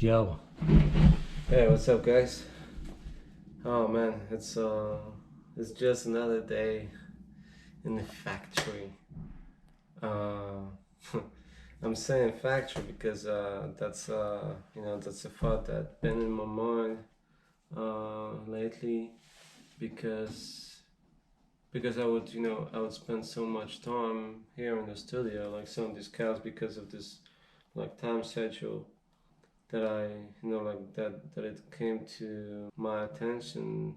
Yo. Hey, what's up, guys? Oh man, it's just another day in the factory. Uh, I'm saying factory because that's a thought that's been in my mind lately because I would spend so much time here in the studio, like some of these cows, because of this like time schedule that that it came to my attention.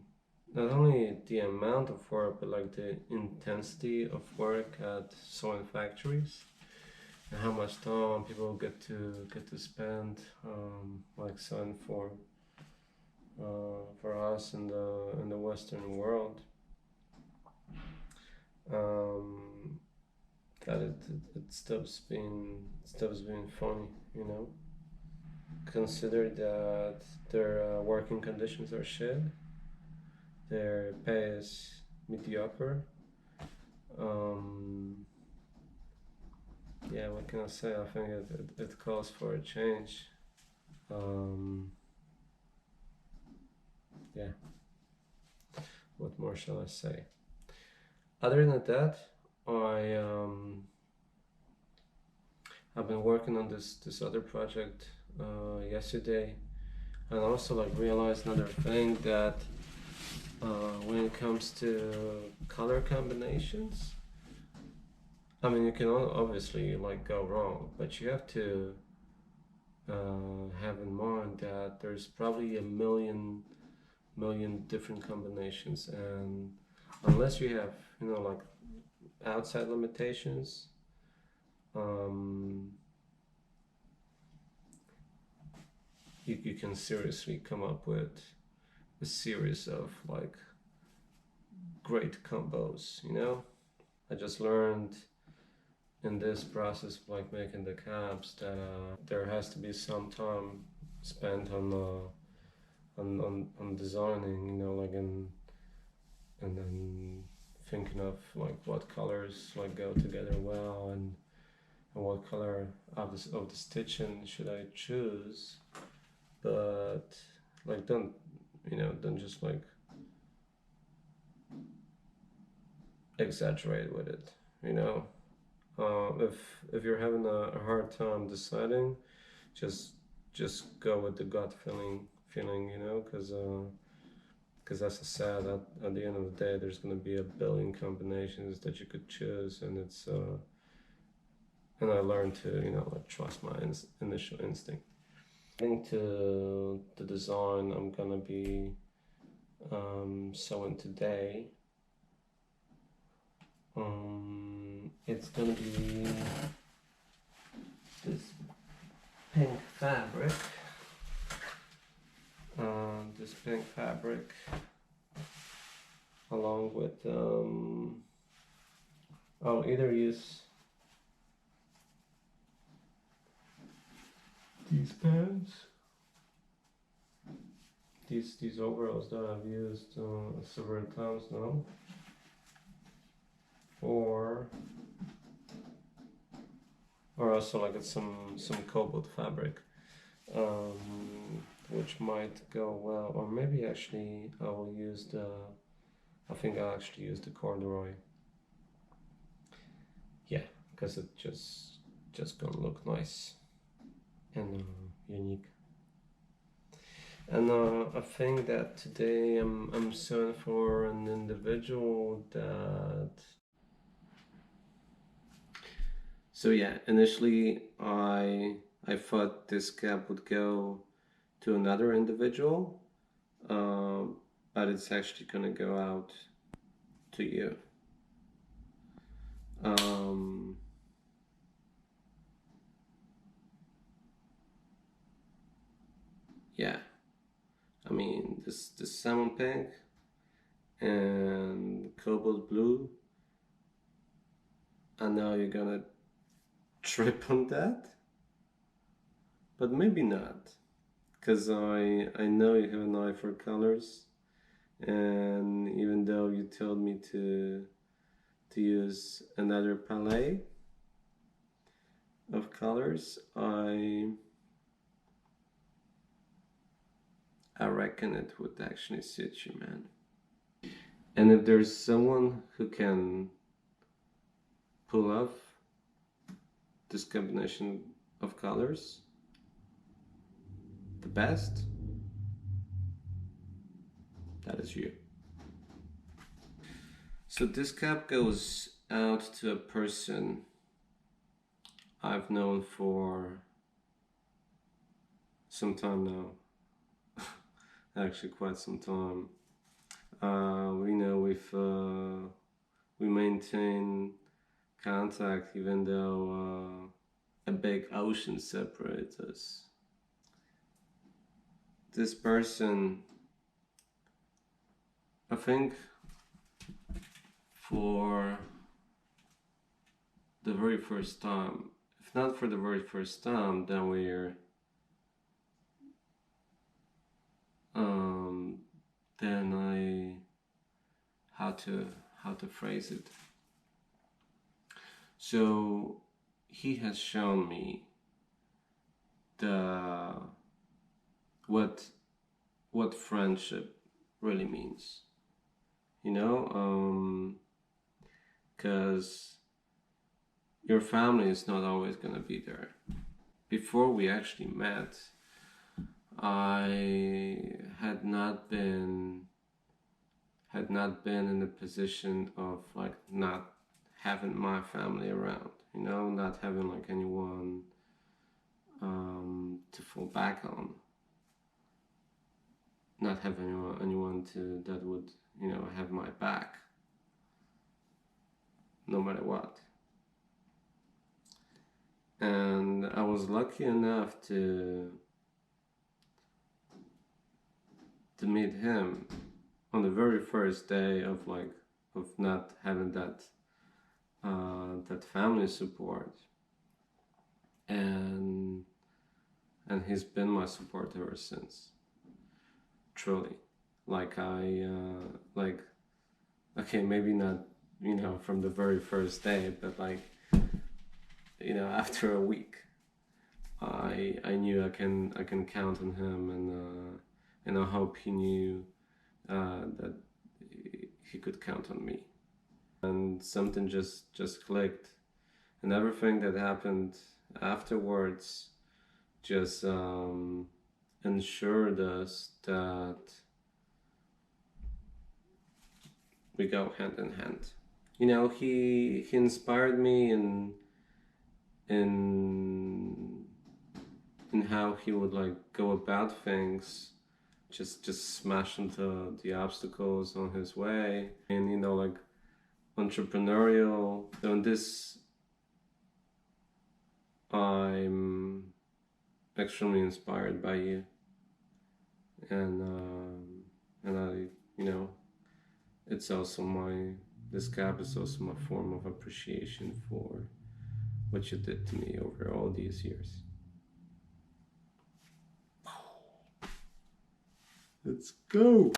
Not only the amount of work, but like the intensity of work at sewing factories, and how much time people get to spend like sewing for us in the Western world. Um, that it stops being funny, you know. Consider that their working conditions are shit. Their pay is mediocre. Um, yeah, what can I say? I think it calls for a change. Um, yeah, what more shall I say? Other than that, I I've been working on this other project yesterday, and also like realized another thing that when it comes to color combinations, I mean you can obviously like go wrong, but you have to have in mind that there's probably a million different combinations, and unless you have like outside limitations, um, you can seriously come up with a series of like great combos. I just learned in this process of like making the caps that there has to be some time spent on designing, like and then thinking of like what colors like go together well, and what color of the stitching should I choose. But like don't just like exaggerate with it. If you're having a hard time deciding, just go with the gut feeling, because as I said, at the end of the day, there's going to be a billion combinations that you could choose, and I learned to like trust my initial instinct. Getting to the design I'm gonna be sewing today. It's gonna be this pink fabric. This pink fabric, along with I'll either use these pants, these overalls that I've used several times now, or also like it's some cobalt fabric, which might go well, or maybe actually I think I'll actually use the corduroy. Yeah, because it just gonna look nice and unique. And I think that today I'm sewing for an individual that. So yeah, initially I thought this cap would go to another individual, um, but it's actually gonna go out to you. Um, yeah, I mean this salmon pink and cobalt blue. I know you're gonna trip on that, but maybe not, because I know you have an eye for colors, and even though you told me to use another palette of colors, I reckon it would actually suit you, man. And if there's someone who can pull off this combination of colors the best, that is you. So this cap goes out to a person I've known for some time now. Actually quite some time. We maintain contact even though a big ocean separates us. This person, I think, for the very first time, if not for the very first time, then then how to phrase it. So he has shown me the what friendship really means, because your family is not always gonna be there. Before we actually met, I had not been in a position of like not having my family around, not having like anyone to fall back on, not having anyone that would have my back no matter what. And I was lucky enough to meet him on the very first day of not having that family support, and he's been my support ever since. Truly, okay, maybe not from the very first day, but after a week, I knew I can count on him, and I hope he knew that he could count on me. And something just clicked, and everything that happened afterwards just ensured us that we go hand in hand. He inspired me in how he would go about things, just smash into the obstacles on his way, and entrepreneurial. So in this, I'm extremely inspired by you, and I it's also this gap is also my form of appreciation for what you did to me over all these years. Let's go!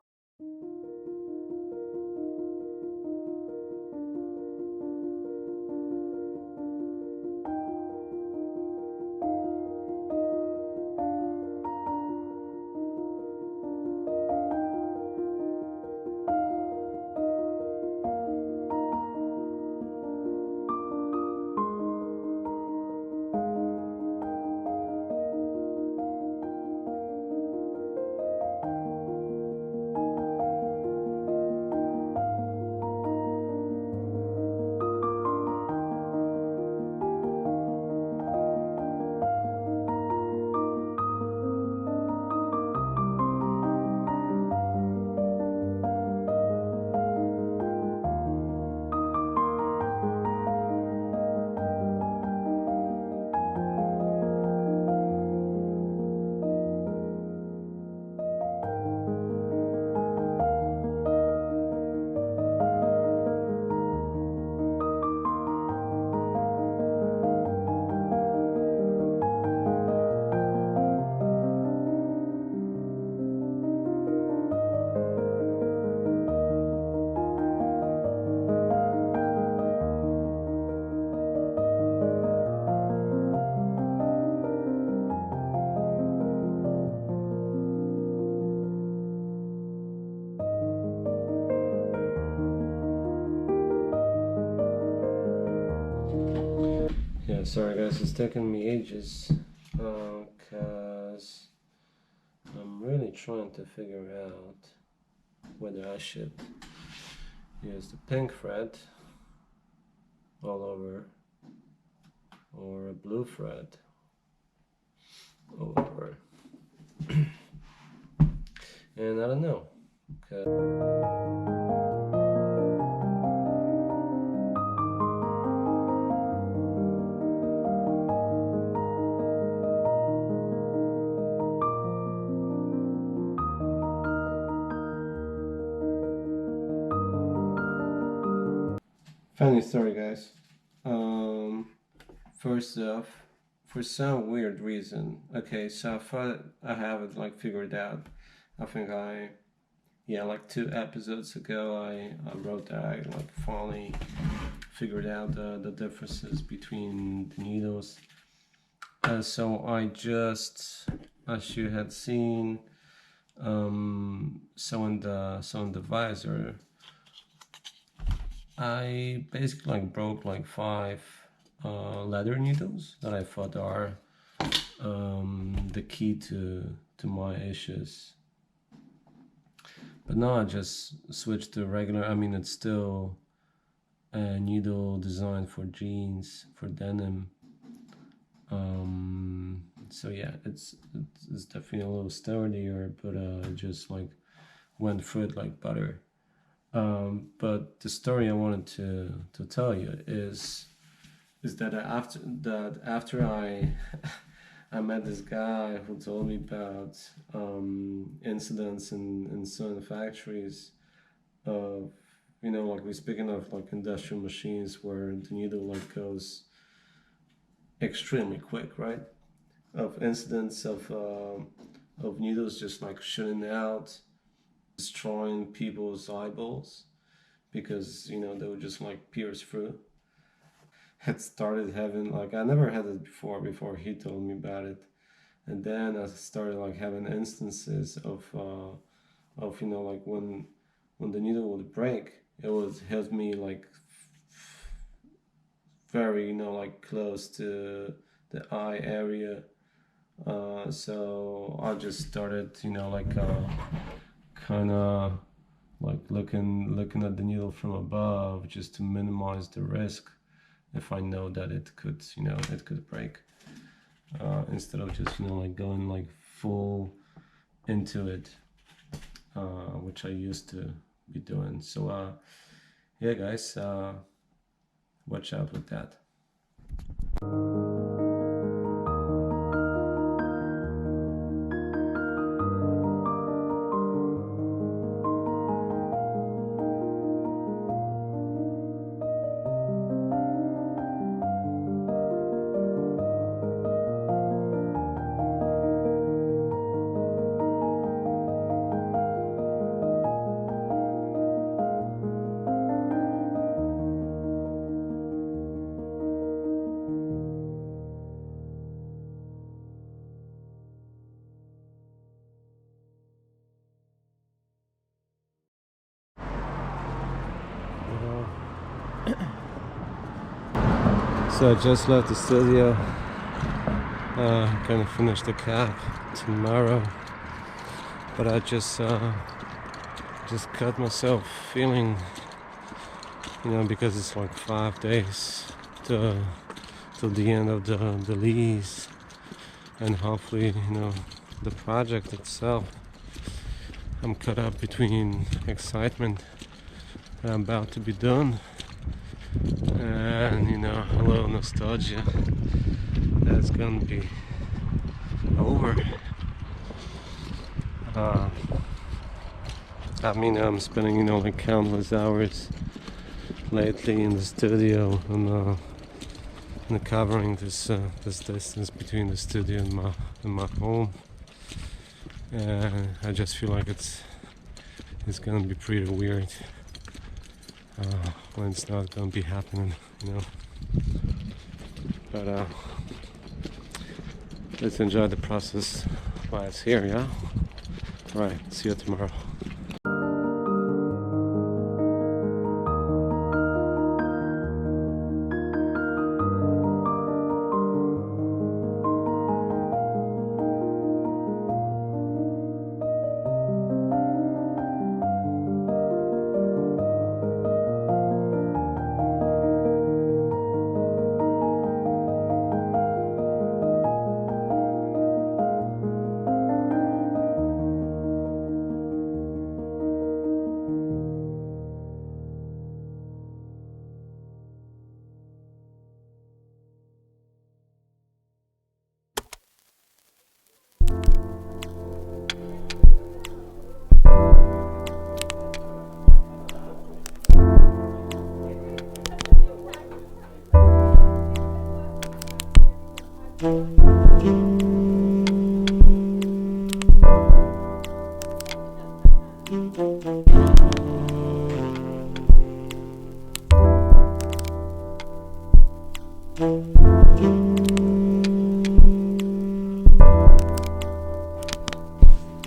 Sorry guys, it's taking me ages because I'm really trying to figure out whether I should use the pink thread all over or a blue thread all over. And I don't know. Funny story, guys. First off, for some weird reason, okay, so I thought I have it like figured out. I think like 2 episodes ago, I wrote that I like finally figured out the differences between the needles. So I just, as you had seen, so in the visor, I basically like broke like 5 leather needles that I thought are the key to my issues. But now I just switched to regular. I mean, it's still a needle designed for jeans, for denim. So yeah, it's definitely a little sturdier, but it just like went through it like butter. But the story I wanted to tell you is that after I I met this guy who told me about incidents in certain factories of, like we're speaking of like industrial machines where the needle like goes extremely quick, right? Of incidents of needles just like shooting out, destroying people's eyeballs because they would just like pierce through. Had started having like I never had it before he told me about it, and then I started like having instances of like when the needle would break, it would hit me like very like close to the eye area. So I just started like kind of like looking at the needle from above just to minimize the risk if I know that it could break, instead of just like going like full into it, which I used to be doing. So yeah guys, watch out with that. So I just left the studio. Gonna finish the cap tomorrow, but I just cut myself feeling, because it's like 5 days till the end of the lease, and hopefully the project itself. I'm caught up between excitement that I'm about to be done and a little nostalgia that's gonna be over. I'm spending like countless hours lately in the studio and covering this distance between the studio and my home, and I just feel like it's gonna be pretty weird when it's not gonna be happening, but let's enjoy the process while it's here. Yeah, right, see you tomorrow.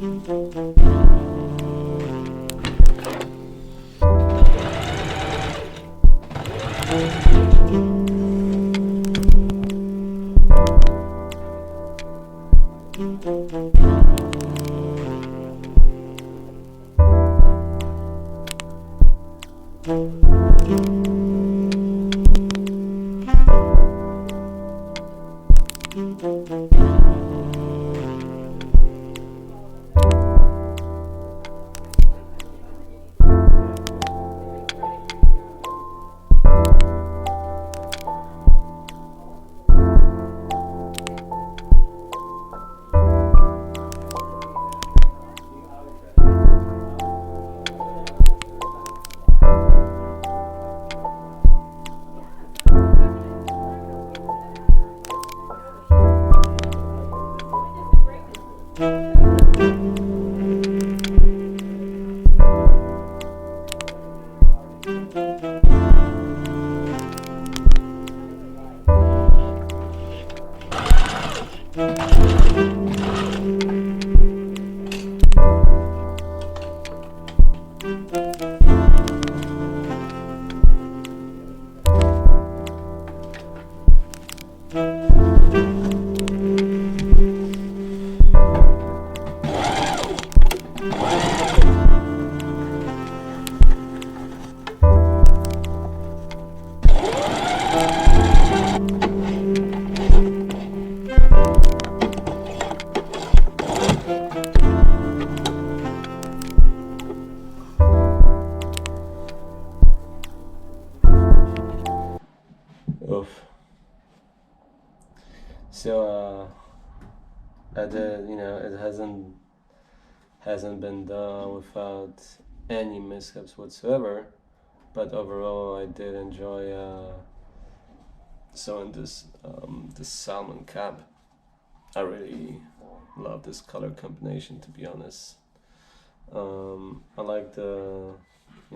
Oof. So I did, it hasn't been done without any mishaps whatsoever. But overall, I did enjoy sewing this salmon cap. I really love this color combination, to be honest. I like the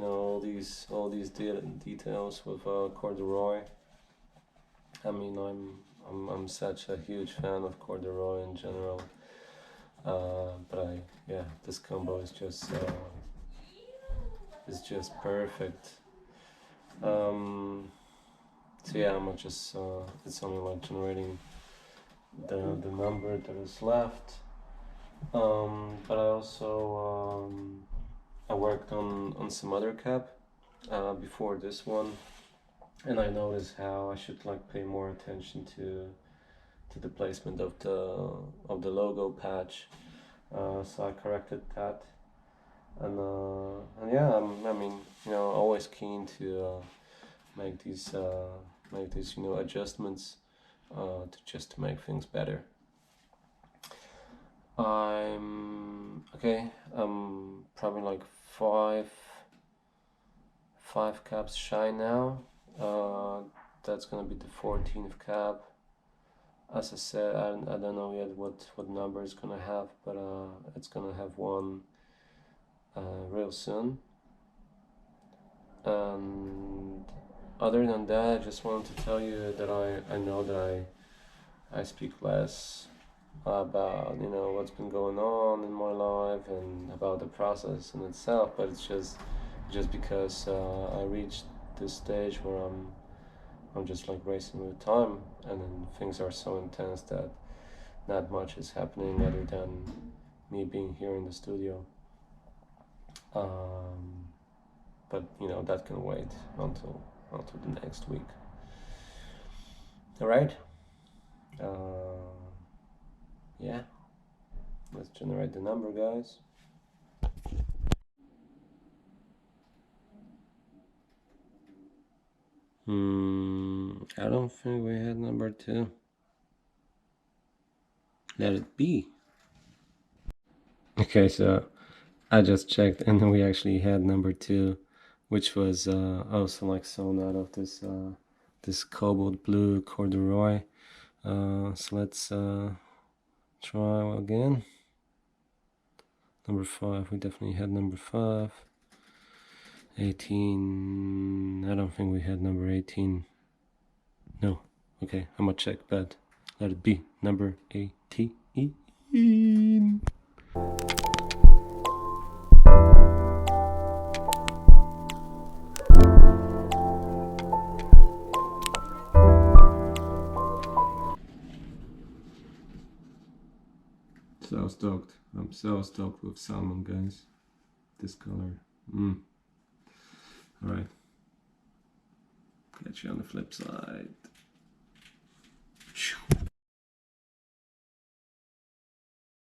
all these details with corduroy. I mean, I'm such a huge fan of corduroy in general. But yeah, this combo is just perfect. So yeah, I'm just it's only like generating the number that is left. But I also I worked on some other cap before this one, and I noticed how I should like pay more attention to the placement of the logo patch. So I corrected that, and yeah, I mean, always keen to make these adjustments to make things better. I'm okay. I'm probably like five caps shy now. That's gonna be the 14th cap. As I said, I don't know yet what number it's gonna have, but it's gonna have one real soon. And other than that, I just wanted to tell you that I know that I speak less about what's been going on in my life and about the process in itself, but it's just because I reached this stage where I'm just like racing with time, and then things are so intense that not much is happening other than me being here in the studio. But that can wait until the next week. All right. Yeah. Let's generate the number, guys. I don't think we had number 2. Let it be. Okay, so I just checked, and we actually had number 2, which was also like sewn out of this cobalt blue corduroy. So let's try again. Number 5, we definitely had number 5. 18, I don't think we had number 18. No. Okay, I'm gonna check, but let it be number 18. so stoked. I'm so stoked with salmon, guys. This color. Alright. Catch you on the flip side.